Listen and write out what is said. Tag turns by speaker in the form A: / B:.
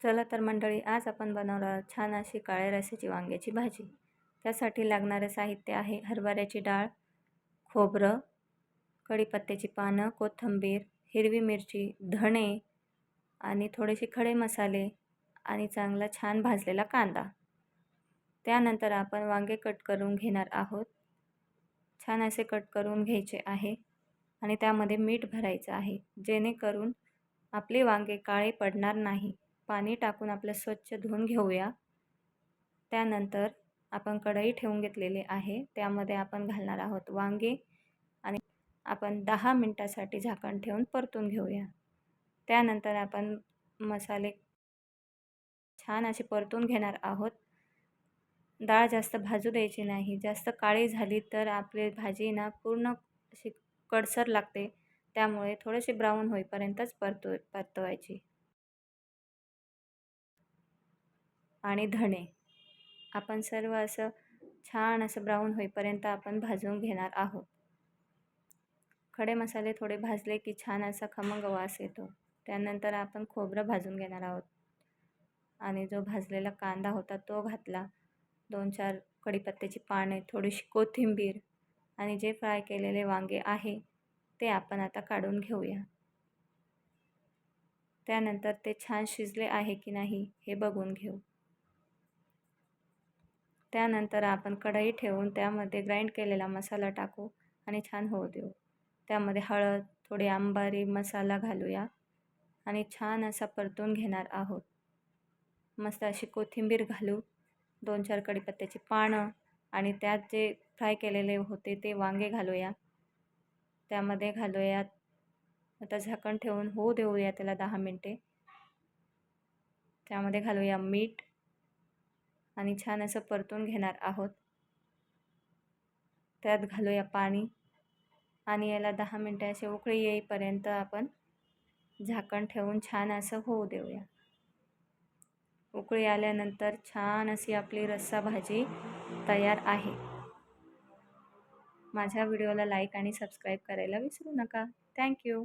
A: चला तर मंडळी, आज आपण बनवणार आहोत छान अशी काळ्या रस्स्याची वांग्याची भाजी। त्यासाठी लागणारे साहित्य आहे हरभऱ्याची डाळ, खोबरं, कढीपत्त्याची पानं, कोथिंबीर, हिरवी मिरची, धणे आणि थोडेसे खडे मसाले आणि चांगला छान भाजलेला कांदा। त्यानंतर आपण वांगे कट करून घेणार आहोत। छान असे कट करून घ्यायचे आहे आणि त्यामध्ये मीठ भरायचं आहे, जेणेकरून आपले वांगे काळे पडणार नाही। पाणी टाकून आपलं स्वच्छ धुवून घेऊया। त्यानंतर आपण कढई ठेवून घेतलेली आहे, त्यामध्ये आपण घालणार आहोत वांगे आणि आपण 10 मिनिटासाठी झाकण ठेवून परतून घेऊया। त्यानंतर आपण मसाले छान असे परतून घेणार आहोत। डाळ जास्त भाजू द्यायची नाही, जास्त काळी झाली तर आपली भाजी ना पूर्ण अशी कडसर लागते, त्यामुळे थोडेसे ब्राऊन होईपर्यंतच परतवायची। आणि धणे आपण सर्व असं छान असं ब्राऊन होईपर्यंत आपण भाजून घेणार आहोत। खडे मसाले थोडे भाजले की छान असा खमंग वास येतो। त्यानंतर आपण खोबरं भाजून घेणार आहोत आणि जो भाजलेला कांदा होता तो घातला, 2-4 कढीपत्त्याची पाने, थोडीशी कोथिंबीर आणि जे फ्राय केलेले वांगे आहे ते आपण आता काढून घेऊया। त्यानंतर ते छान शिजले आहे की नाही हे बघून घेऊ। त्यानंतर आपण कढई ठेवून त्यामध्ये ग्राइंड केलेला मसाला टाकू आणि छान होऊ देऊ। त्यामध्ये हळद, थोडी अंबारी मसाला घालूया आणि छान असा परतून घेणार आहोत। मस्त अशी कोथिंबीर घालू, 2-4 कढीपत्त्याची पानं आणि त्यात जे फ्राय केलेले होते ते वांगे घालूया। त्यामध्ये घालूयात, आता झाकण ठेवून होऊ देऊया त्याला 10 मिनिटे। त्यामध्ये घालूया मीठ आणि छान असं परतून घेणार आहोत। त्यात घालूया पाणी आणि याला 10 मिनिटे असे उकळी येईपर्यंत आपण झाकण ठेवून छान असं होऊ देऊया। उकळी आल्यानंतर छान अशी आपली रस्सा भाजी तयार आहे। माझ्या व्हिडिओला लाईक आणि सबस्क्राईब करायला विसरू नका। थँक्यू।